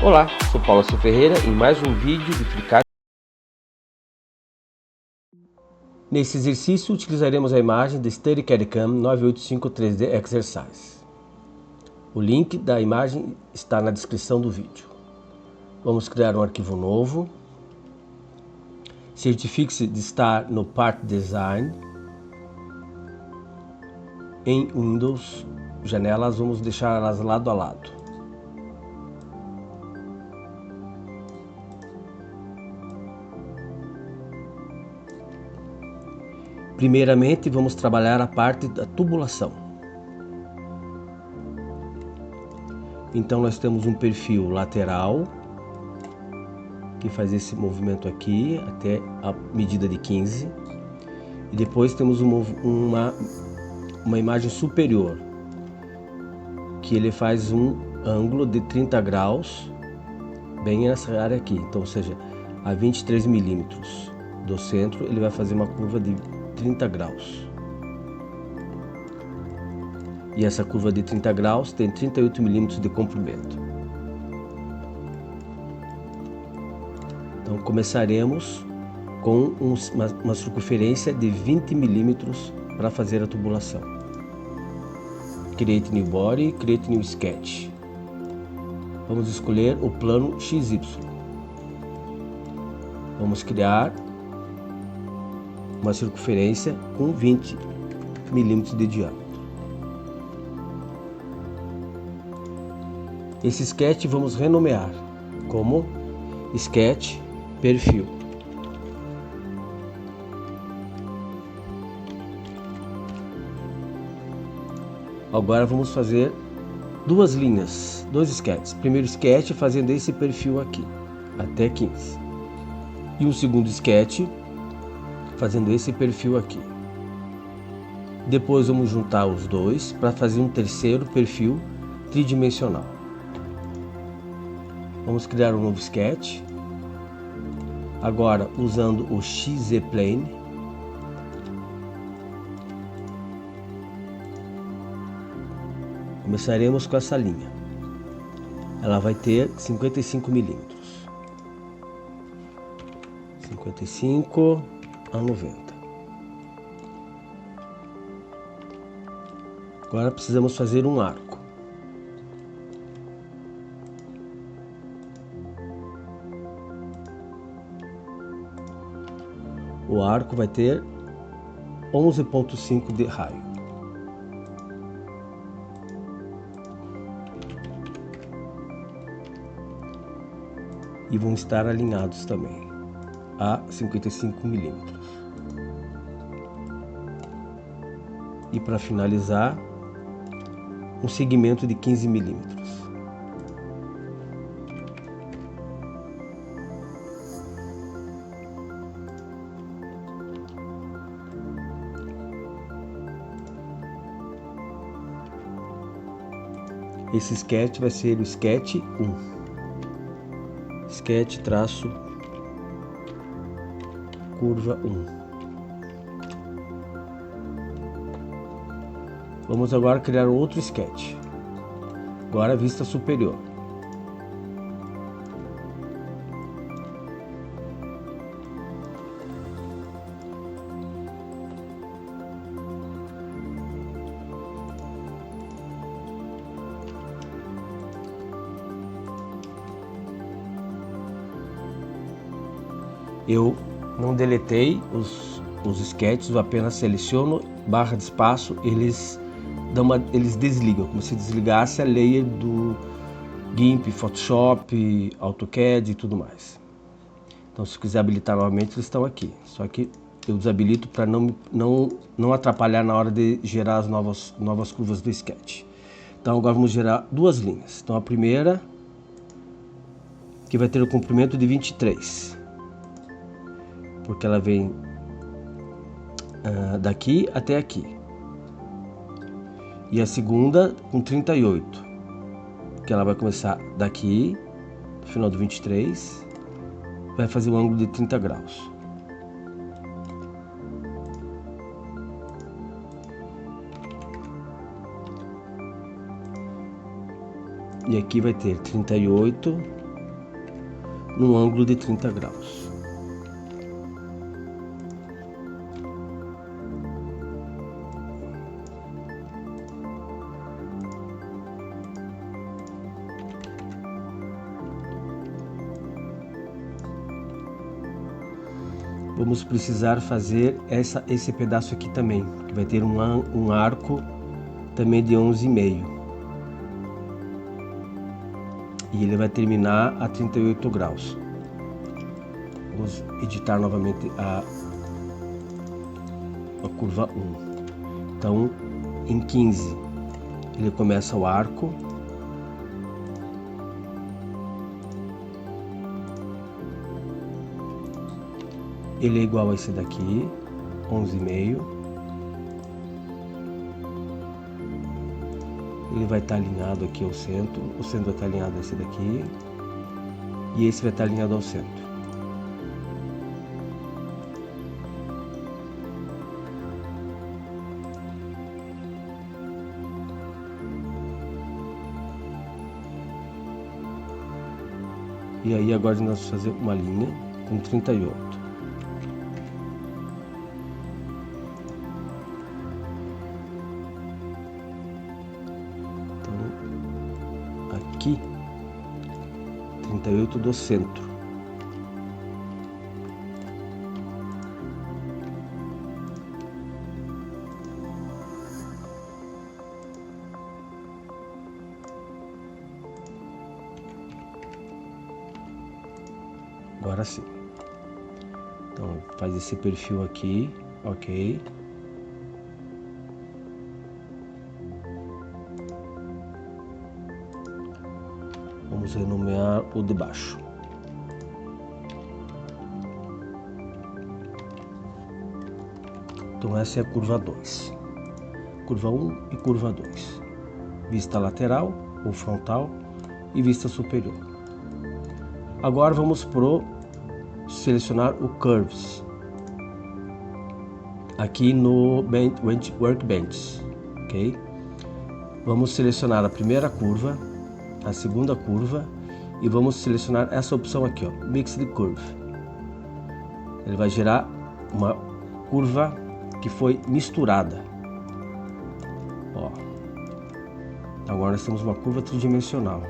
Olá, sou Paulo Ferreira em mais um vídeo de FreeCAD. Nesse exercício utilizaremos a imagem da StudyCAD-CAM 985 3D Exercise. O link da imagem está na descrição do vídeo. Vamos criar um arquivo novo. Certifique-se de estar no Part Design. Em Windows, janelas, vamos deixá-las lado a lado. Primeiramente, vamos trabalhar a parte da tubulação. Então, nós temos um perfil lateral, que faz esse movimento aqui, até a medida de 15. E depois temos uma imagem superior, que ele faz um ângulo de 30 graus, bem nessa área aqui. Então, ou seja, a 23 milímetros do centro, ele vai fazer uma curva de 30 graus. E essa curva de 30 graus tem 38 milímetros de comprimento. Então começaremos com uma circunferência de 20 milímetros para fazer a tubulação. Create New Body, Create New Sketch. Vamos escolher o plano XY. Vamos criar uma circunferência com 20 milímetros de diâmetro. Esse sketch vamos renomear como Sketch Perfil. Agora vamos fazer duas linhas, dois sketches. Primeiro sketch fazendo esse perfil aqui, até 15. E um segundo sketch fazendo esse perfil aqui. Depois vamos juntar os dois para fazer um terceiro perfil tridimensional. Vamos criar um novo sketch. Agora usando o XZ-Plane. Começaremos com essa linha. Ela vai ter 55 milímetros. 55 a 90. Agora precisamos fazer um arco. O arco vai ter 11,5 de raio. E vão estar alinhados também a 55 milímetros. E para finalizar, um segmento de 15 milímetros. Esse sketch vai ser o sketch 1. Sketch traço curva 1. Vamos agora criar outro sketch. Agora vista superior. Eu não deletei os sketches, eu apenas seleciono, barra de espaço, eles desligam, como se desligasse a layer do GIMP, Photoshop, AutoCAD e tudo mais. Então, se quiser habilitar novamente, eles estão aqui. Só que eu desabilito para não atrapalhar na hora de gerar as novas curvas do sketch. Então, agora vamos gerar duas linhas. Então, a primeira, que vai ter o comprimento de 23. Porque ela vem daqui até aqui. E a segunda com 38, que ela vai começar daqui, no final do 23, vai fazer um ângulo de 30 graus. E aqui vai ter 38 num ângulo de 30 graus. Vamos precisar fazer esse pedaço aqui também, que vai ter um arco também de 11,5. E ele vai terminar a 38 graus. Vamos editar novamente a curva 1. Então, em 15, ele começa o arco. Ele é igual a esse daqui, 11,5. Ele vai estar alinhado aqui ao centro, o centro vai estar alinhado a esse daqui, e esse vai estar alinhado ao centro. E aí agora nós vamos fazer uma linha com 38. Aqui, 38 do centro. Agora sim. Então faz esse perfil aqui, ok. Vamos renomear o de baixo. Então essa é a curva 2. Curva 1 e curva 2. Vista lateral ou frontal e vista superior. Agora vamos selecionar o Curves. Aqui no Workbench, ok? Vamos selecionar a primeira curva, a segunda curva e vamos selecionar essa opção aqui, ó, Mixed Curve. Ele vai gerar uma curva que foi misturada. Ó. Agora nós temos uma curva tridimensional.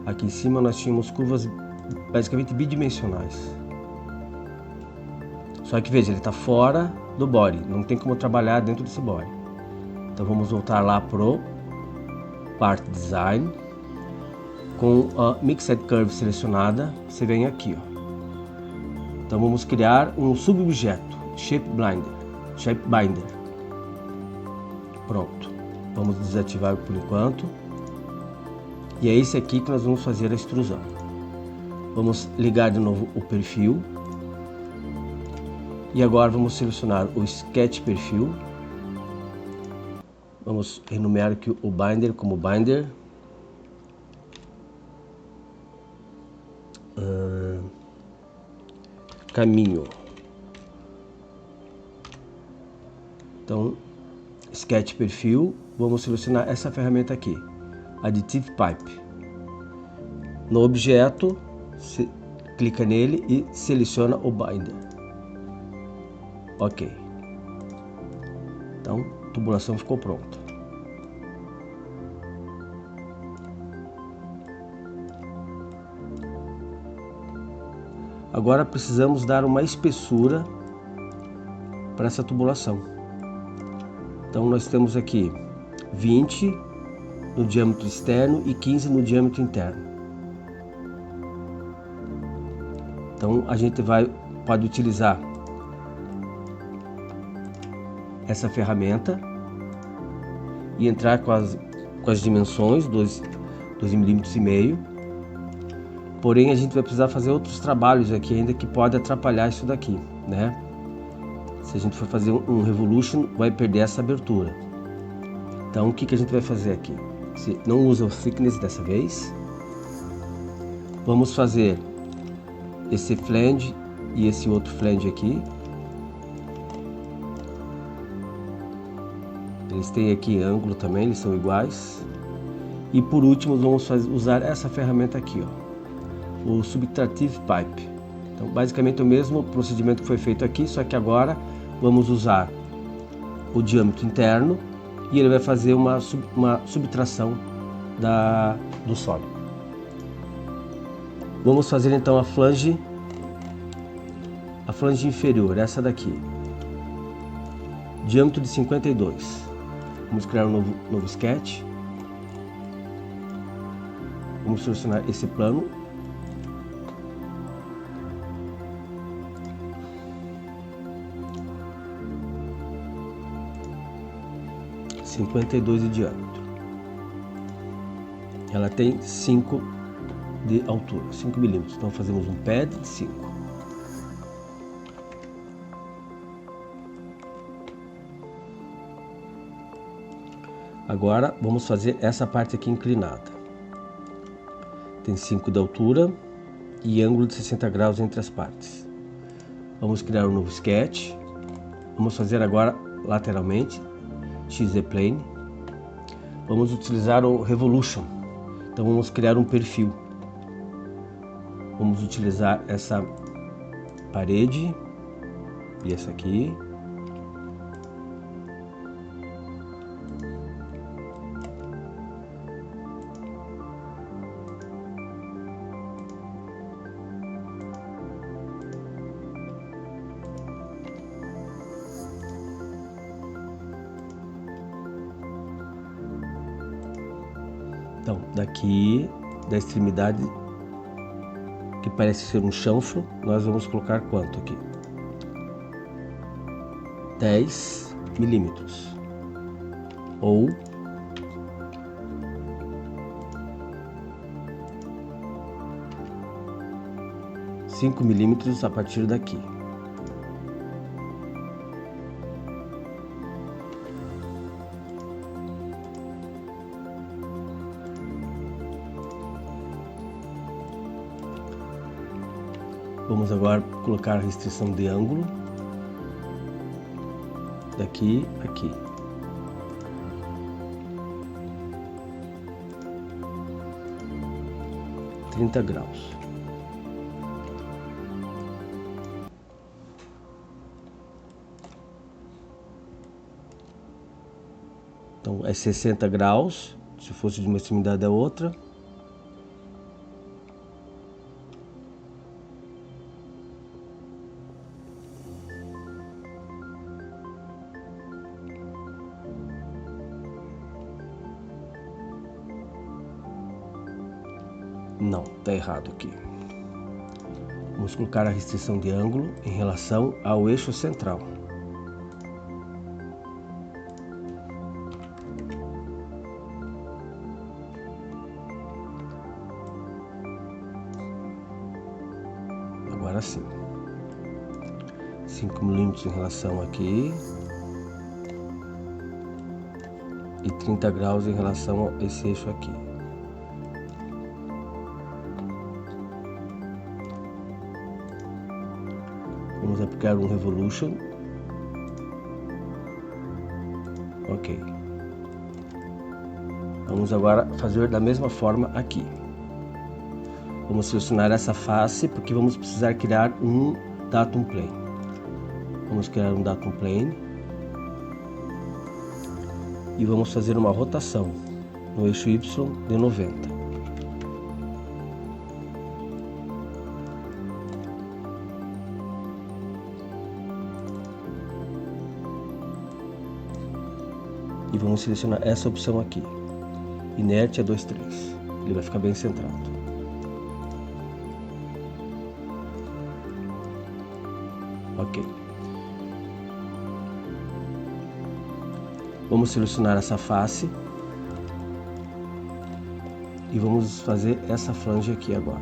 Aqui em cima nós tínhamos curvas basicamente bidimensionais. Só que veja, ele está fora do body, não tem como trabalhar dentro desse body. Então vamos voltar lá pro Part Design. Com a Mixed Curve selecionada, você vem aqui, ó. Então vamos criar um subobjeto, Shape Binder. Pronto. Vamos desativar por enquanto. E é esse aqui que nós vamos fazer a extrusão. Vamos ligar de novo o perfil. E agora vamos selecionar o Sketch Perfil. Vamos renomear aqui o Binder como Binder. Caminho. Então, Sketch Perfil, vamos selecionar essa ferramenta aqui, Additive Pipe. No objeto, clica nele e seleciona o Binder. Ok. Então, a tubulação ficou pronta. Agora precisamos dar uma espessura para essa tubulação. Então nós temos aqui 20 no diâmetro externo e 15 no diâmetro interno. Então a gente pode utilizar essa ferramenta e entrar com as dimensões 2,5 mm. Porém, a gente vai precisar fazer outros trabalhos aqui ainda que pode atrapalhar isso daqui, né? Se a gente for fazer um revolution, vai perder essa abertura. Então, o que a gente vai fazer aqui? Se não usa o thickness dessa vez. Vamos fazer esse flange e esse outro flange aqui. Eles têm aqui ângulo também, eles são iguais. E por último, vamos usar essa ferramenta aqui, ó. o Subtractive Pipe. Então, basicamente o mesmo procedimento que foi feito aqui, só que agora vamos usar o diâmetro interno e ele vai fazer uma subtração do sólido. Vamos fazer então a flange inferior, essa daqui, diâmetro de 52. Vamos criar um novo sketch. Vamos selecionar esse plano. (52 de diâmetro). Ela tem 5 de altura, 5 milímetros. Então fazemos um pad de 5. Agora vamos fazer essa parte aqui inclinada. Tem 5 de altura e ângulo de 60 graus entre as partes. Vamos criar um novo sketch. Vamos fazer agora lateralmente XZ-Plane. Vamos utilizar o Revolution. Então vamos criar um perfil. Vamos utilizar essa parede e essa aqui. Então, daqui da extremidade que parece ser um chanfro, nós vamos colocar quanto aqui? 10 milímetros ou 5 milímetros a partir daqui. Vamos agora colocar a restrição de ângulo daqui a aqui. (30 graus). Então é 60 graus, se fosse de uma extremidade a outra. Não, está errado aqui. Vamos colocar a restrição de ângulo em relação ao eixo central. Agora sim. 5 milímetros em relação aqui. E 30 graus em relação a esse eixo aqui. Vamos aplicar um Revolution. Ok. Vamos agora fazer da mesma forma aqui. Vamos selecionar essa face porque vamos precisar criar um Datum Plane. Vamos criar um Datum Plane. E vamos fazer uma rotação no eixo Y de 90. E vamos selecionar essa opção aqui, Inércia 2,3. Ele vai ficar bem centrado. Ok. Vamos selecionar essa face e vamos fazer essa flange aqui agora.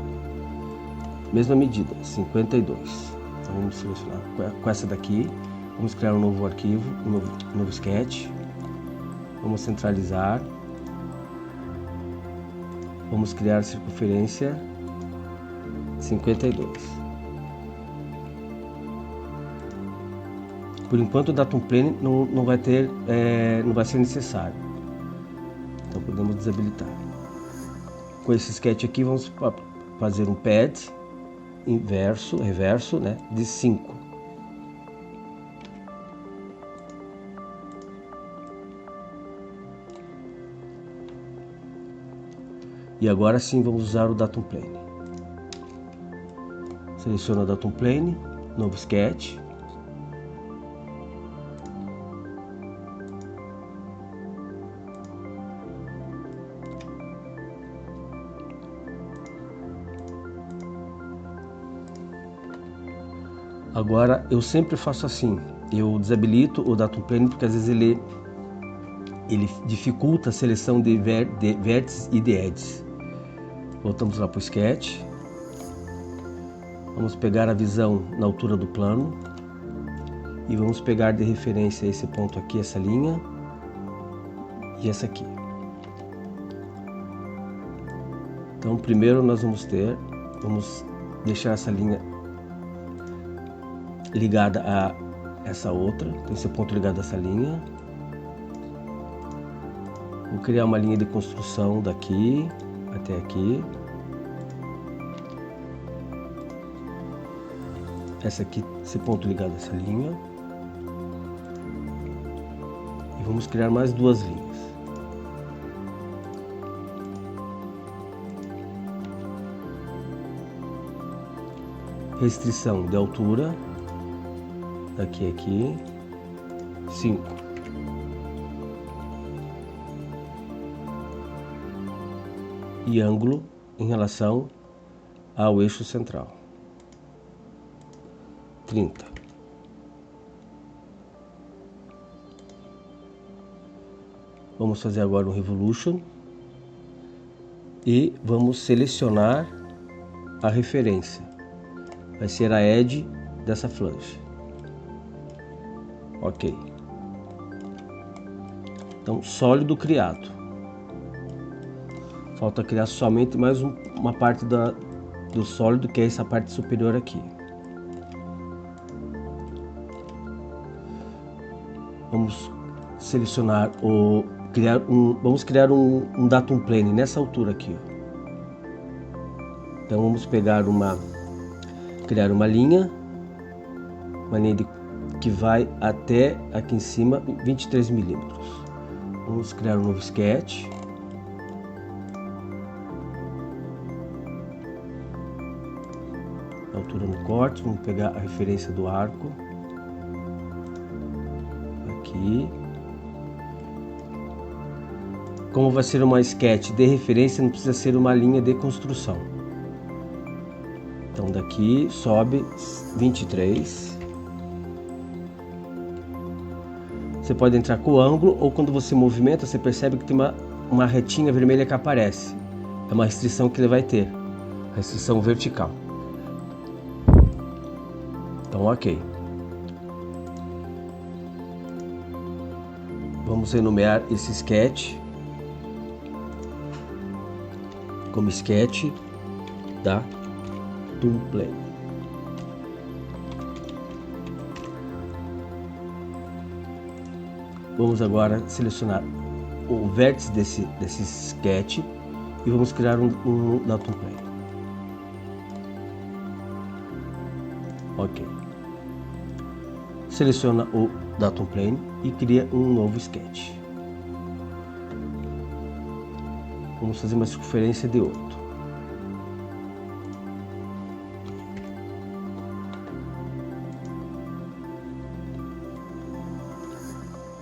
Mesma medida, 52. Então vamos selecionar com essa daqui. Vamos criar um novo arquivo, um novo sketch. Vamos centralizar. Vamos criar circunferência 52. Por enquanto o Datum Plane não vai ser necessário. Então podemos desabilitar. Com esse sketch aqui vamos fazer um pad reverso, né, de 5. E agora sim vamos usar o Datum Plane. Seleciono o Datum Plane, novo sketch. Agora eu sempre faço assim, eu desabilito o Datum Plane porque às vezes ele dificulta a seleção de vértices e de edges. Voltamos lá para o sketch. Vamos pegar a visão na altura do plano e vamos pegar de referência esse ponto aqui, essa linha e essa aqui. Então primeiro nós vamos deixar essa linha ligada a essa outra, então esse ponto ligado a essa linha. Vou criar uma linha de construção daqui até aqui. Essa aqui, esse ponto ligado a essa linha. E vamos criar mais duas linhas. Restrição de altura. Daqui a aqui. 5. E ângulo em relação ao eixo central. 30. Vamos fazer agora um Revolution e vamos selecionar a referência. Vai ser a edge dessa flange. Ok. Então, sólido criado. Falta criar somente mais uma parte do sólido, que é essa parte superior aqui. Vamos selecionar vamos criar um Datum Plane nessa altura aqui. Então vamos criar uma linha que vai até aqui em cima 23 milímetros. Vamos criar um novo sketch. Altura no corte, vamos pegar a referência do arco. Aqui. Como vai ser uma sketch de referência, não precisa ser uma linha de construção. Então daqui sobe 23. Você pode entrar com o ângulo, ou quando você movimenta, você percebe que tem uma retinha vermelha que aparece. É uma restrição que ele vai ter, restrição vertical. Então ok. Vamos renomear esse sketch como sketch da Datum Plane. Vamos agora selecionar o vértice desse sketch e vamos criar um Datum Plane. Ok. Seleciona o Datum Plane e cria um novo sketch. Vamos fazer uma circunferência de 8.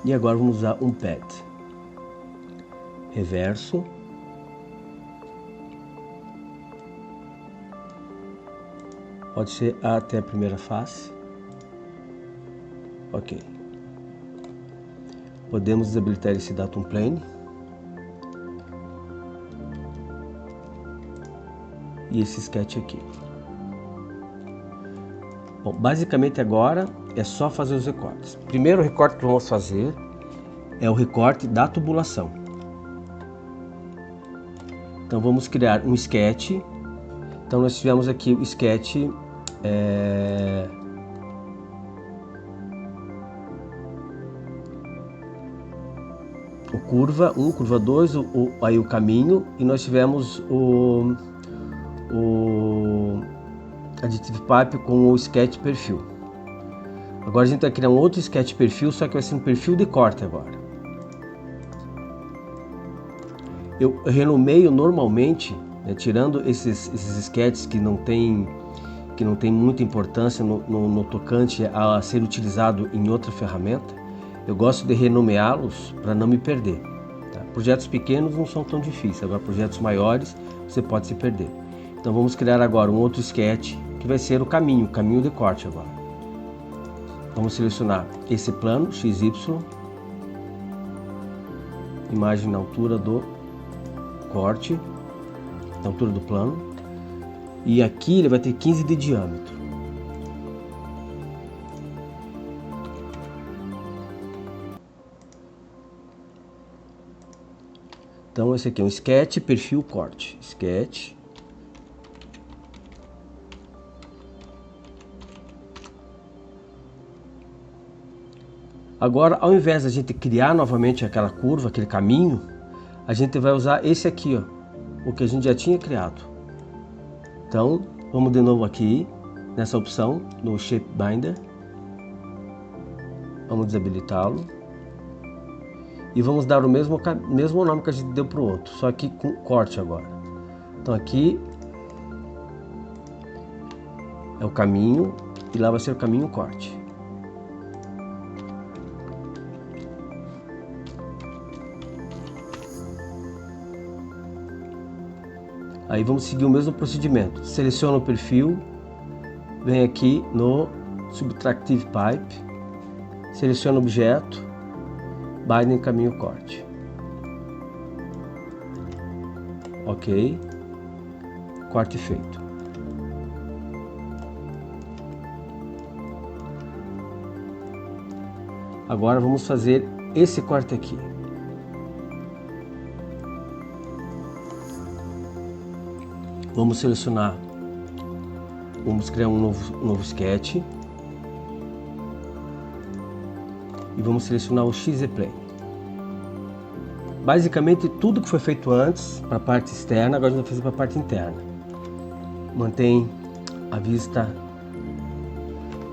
E agora vamos usar um pad reverso. Pode ser até a primeira face. Ok. Podemos desabilitar esse Datum Plane. E esse sketch aqui. Bom, basicamente agora é só fazer os recortes. Primeiro recorte que vamos fazer é o recorte da tubulação. Então vamos criar um sketch. Então nós tivemos aqui o sketch o curva 1, curva 2, aí o caminho, e nós tivemos o Additive Pipe com o sketch perfil. Agora a gente vai criar um outro sketch perfil, só que vai ser um perfil de corte agora. Eu renomeio normalmente, né, tirando esses sketches que não tem muita importância no tocante a ser utilizado em outra ferramenta, eu gosto de renomeá-los para não me perder. Tá? Projetos pequenos não são tão difíceis, agora projetos maiores você pode se perder. Então vamos criar agora um outro sketch que vai ser o caminho de corte agora. Vamos selecionar esse plano XY, imagem na altura do corte, na altura do plano, e aqui ele vai ter 15 de diâmetro. Então esse aqui é um sketch, perfil, corte, sketch. Agora, ao invés de a gente criar novamente aquela curva, aquele caminho, a gente vai usar esse aqui, ó, o que a gente já tinha criado. Então, vamos de novo aqui, nessa opção, no Shape Binder. Vamos desabilitá-lo. E vamos dar o mesmo nome que a gente deu para o outro, só que com corte agora. Então aqui é o caminho, e lá vai ser o caminho corte. Aí vamos seguir o mesmo procedimento. Seleciona o perfil, vem aqui no Subtractive Pipe, seleciona o objeto, Binder caminho corte. Ok. Corte feito. Agora vamos fazer esse corte aqui. Vamos selecionar, vamos criar um novo sketch e vamos selecionar o XZ-Plane. Basicamente tudo que foi feito antes para a parte externa, agora a gente vai fazer para a parte interna. Mantém a vista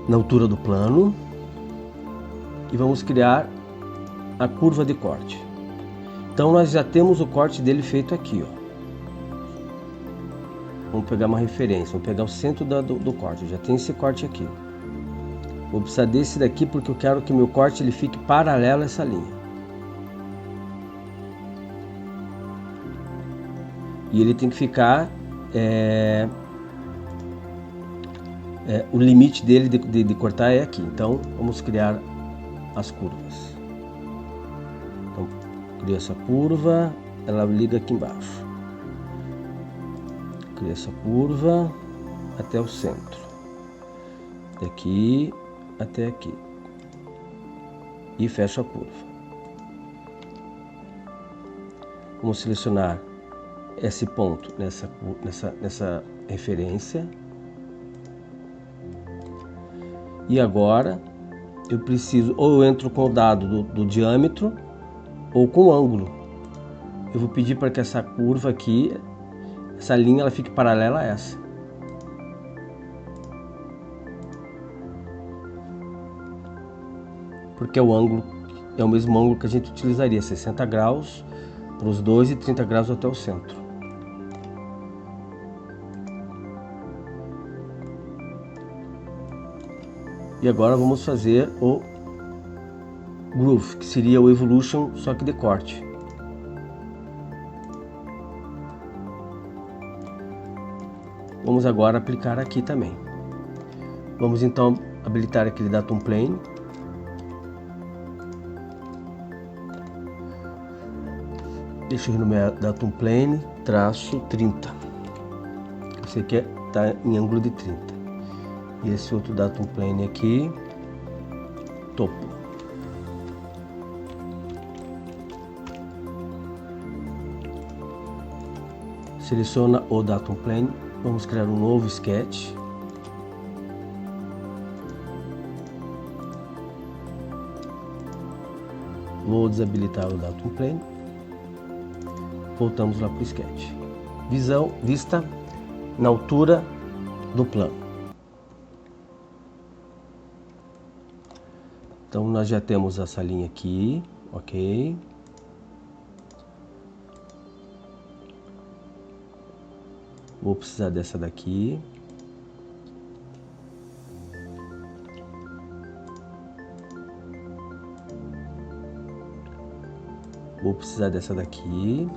na altura do plano e vamos criar a curva de corte. Então nós já temos o corte dele feito aqui, ó. Vamos pegar uma referência, vamos pegar o centro do corte, eu já tenho esse corte aqui. Vou precisar desse daqui porque eu quero que meu corte ele fique paralelo a essa linha. E ele tem que ficar, o limite dele de cortar é aqui. Então vamos criar as curvas. Então cria essa curva, ela liga aqui embaixo. Cria essa curva até o centro, daqui até aqui, e fecha a curva. Vamos selecionar esse ponto nessa referência, e agora eu preciso, ou eu entro com o dado do diâmetro ou com o ângulo. Eu vou pedir para que essa curva aqui, essa linha, ela fique paralela a essa. Porque o ângulo é o mesmo ângulo que a gente utilizaria, 60 graus para os dois e 30 graus até o centro. E agora vamos fazer o groove, que seria o evolution, só que de corte. Vamos agora aplicar aqui também. Vamos então habilitar aquele Datum Plane. Deixa eu renomear Datum Plane, traço 30. Esse aqui está em ângulo de 30. E esse outro Datum Plane aqui, topo. Seleciona o Datum Plane. Vamos criar um novo sketch. Vou desabilitar o Datum Plane. Voltamos lá para o sketch. Vista na altura do plano. Então nós já temos essa linha aqui, ok? Vou precisar dessa daqui. Vou precisar dessa daqui.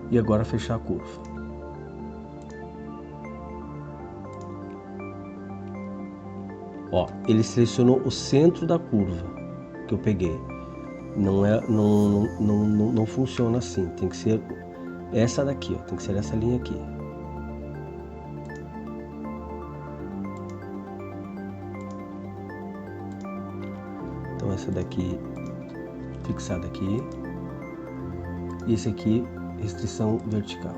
E agora fechar a curva. Ó, ele selecionou o centro da curva que eu peguei. Não funciona assim. Tem que ser essa daqui, ó. Tem que ser essa linha aqui. Então essa daqui fixada aqui. E esse aqui, restrição vertical.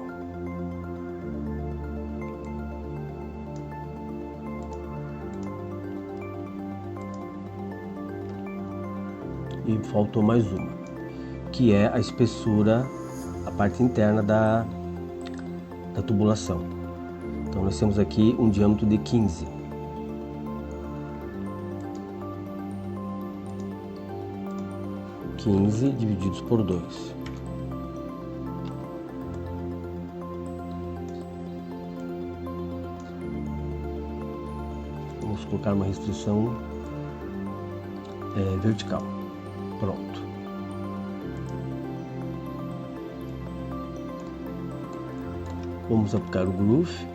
E faltou mais uma, que é a espessura, a parte interna da tubulação. Então nós temos aqui um diâmetro de 15. Divididos por 2. Vamos colocar uma restrição vertical. Pronto. Vamos aplicar o groove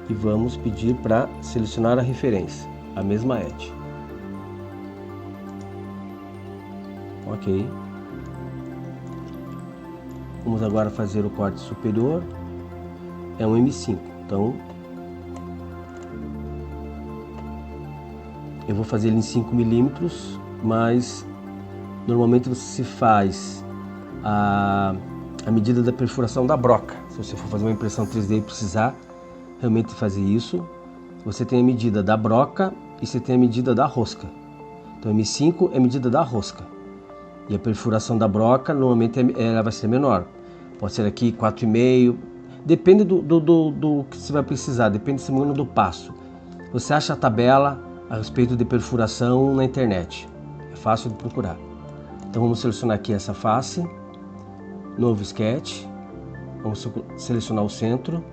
e vamos pedir para selecionar a referência, a mesma edge. Ok. Vamos agora fazer o corte superior. É um M5, então eu vou fazer ele em 5 milímetros. Mas normalmente você faz a medida da perfuração da broca. Se você for fazer uma impressão 3D e precisar realmente fazer isso, você tem a medida da broca e você tem a medida da rosca. Então M5 é a medida da rosca. E a perfuração da broca normalmente ela vai ser menor. Pode ser aqui 4,5. Depende do que você vai precisar, depende se do passo. Você acha a tabela a respeito de perfuração na internet. Fácil de procurar. Então vamos selecionar aqui essa face, novo sketch, vamos selecionar o centro